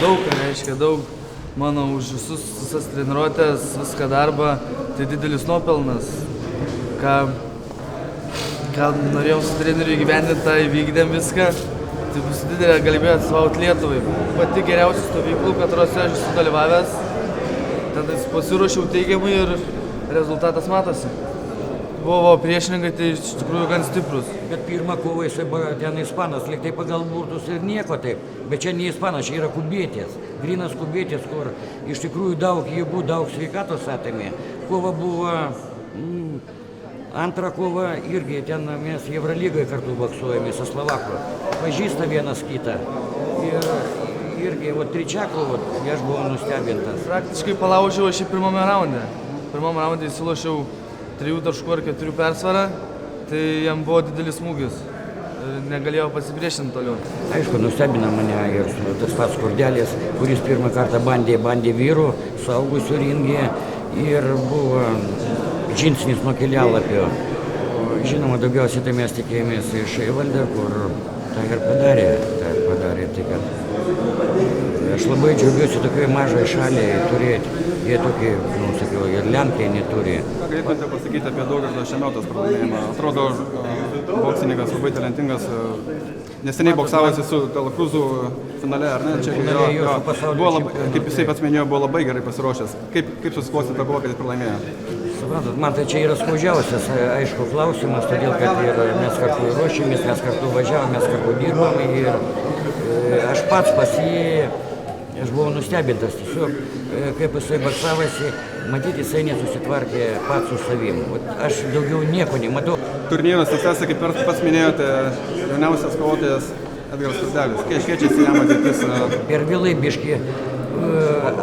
daug, reiškia daug mano už visas treniruotės, viską darbą, tai didelis nuopelnas, ką norėjom su treneriu įgyvendinti, tą įvykdėm viską, tai bus didelė galimybė atstovauti Lietuvai. Pati geriausia stovyklų, katruose aš esu dalyvavęs, tada pasiruošiau teigiamai ir rezultatas matosi. Buvo priešininkai, tai iš tikrųjų gan stiprus. Bet pirmą kovą jisai buvo ten ispanas, lyg tai pagal burtus ir nieko taip. Bet čia ne ispanas, čia yra kubietis. Grinas kubietis, kur iš tikrųjų daug jėgų, daug sveikatos atėmė. Kova buvo, antrą kovą irgi ten mes Evrolygoje kartu boksuojame su Slovaku. Pažįsta vienas kitą. Ir irgi, trečia kova, aš buvau nustebintas. Praktiškai palaužiau aš į pirmame raunde. Pirmame raunde įsilošiau 3 taškų ar 4 persvarą, tai jam buvo didelis smūgis. Negalėjau pasipriešinti toliau. Aišku, nustebino mane ir tas pats Kurdelis, kuris pirmą kartą bandė vyrų, suaugusių ringė ir buvo žingsnis nuo kelialapio. Žinoma, daugiausiai tai mes tikėjomės iš Evaldo, kur tą ir padarė. Tai kad aš labai džiaugiuosi tokiai mažai šaliai turėti. Jie tokį, sakiau, ir Lenkija neturi. Ką galėtumėte pasakyti apie Daugardo Šemiotos pralaimėjimą? Atrodo, boksininkas labai talentingas. Neseniai boksavosi su Delacruzu finale, ar ne? Čia buvo labai, kaip jisai pats minėjo, buvo labai gerai pasiruošęs. Kaip susiklostė ta kova, kad jis pralaimėjo? Suprantat, man tai čia yra skaudžiausias, aišku, klausimas, todėl kad mes kartu ruošėmės, mes kartu važiavom, mes kartu dirbom ir aš pats pas jį, aš buvau nustebintas tiesiog, kaip jisai boksavosi, matyti, jisai nesusitvarkė pats su savim. Aš daugiau nieko nematau. Turnyras tęsiasi, kaip pats minėjote, jauniausias kovotojas Edgaras Kurdelis. Kai šviečiasi jam ateitis? Per vėlai biškį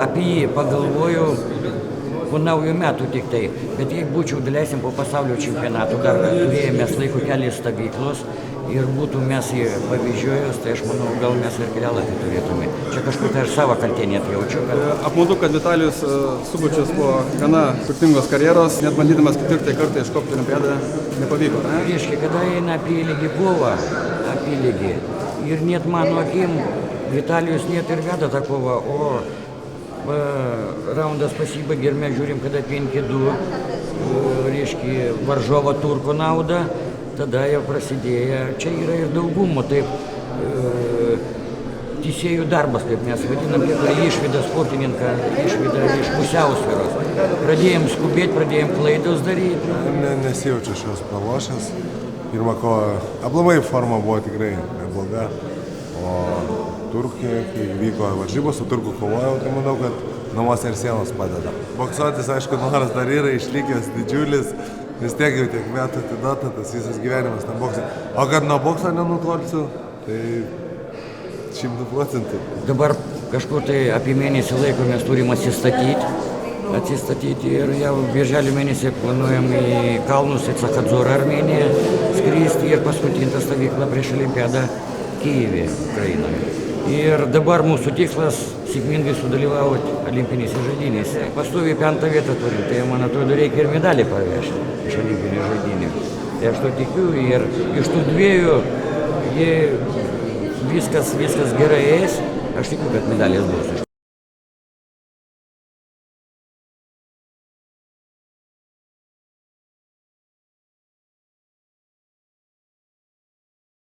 apie jį pagalvojau po naujų metų tik tai. Bet jei būčiau daleisim po pasaulio čempionatų, dar turėjome laiko kelias stovyklos ir būtų mes jį pavyzdžiojus, tai aš manau, gal mes ir kelialapį turėtume. Čia kažkur tai aš savo kaltę net jaučiu. Apmaudu, kad Vitalijus Subačius po gana turtingos karjeros, net bandydamas ketvirtąjį kartą iškopti olimpiadą, nepavyko, ne? Reiškia, kada eina apylygį kovą, ir net mano akim Vitalijus net ir veda tą kovą, o raundas pasibaigė ir mes žiūrim, kada 5-2, reiškia, varžovo turko naudą, tada jau prasidėjo, čia yra ir daugumo, taip, teisėjų darbas, kaip mes vadinam, kai išveda sportininką, išveda iš pusiausvyros. Pradėjom skubėti, pradėjom klaidos daryti. Nesijaučiu šios pralošęs. Pirmą kovą, aplamai forma buvo tikrai nebloga, o Turkija, kai vyko varžybos, su turku kovojau, tai manau, kad namuose ir sienos padeda. Boksuotis, aišku, noras dar yra išlikęs didžiulis, vis tiek jau tiek metų atiduota, tas visas gyvenimas tam boksui. O kad nuo bokso nenutolsiu, tai 100%. Dabar kažkur tai apie mėnesį laiko mes turim atsistatyti ir jau birželio mėnesį planuojam į kalnus, į Cachadzorą, Armėniją skristi ir paskutinę stovyklą prieš olimpiadą Kijeve, Ukrainoje. Ir dabar mūsų tikslas sėkmingai sudalyvauti olimpinėse žaidynėse. Pastoviai 5 vietą turim, tai man atrodo reikia ir medalį pavežti iš olimpinių žaidynių. Tai aš to tikiu ir iš tų dviejų viskas gerai eis, aš tikiu, kad medalės bus.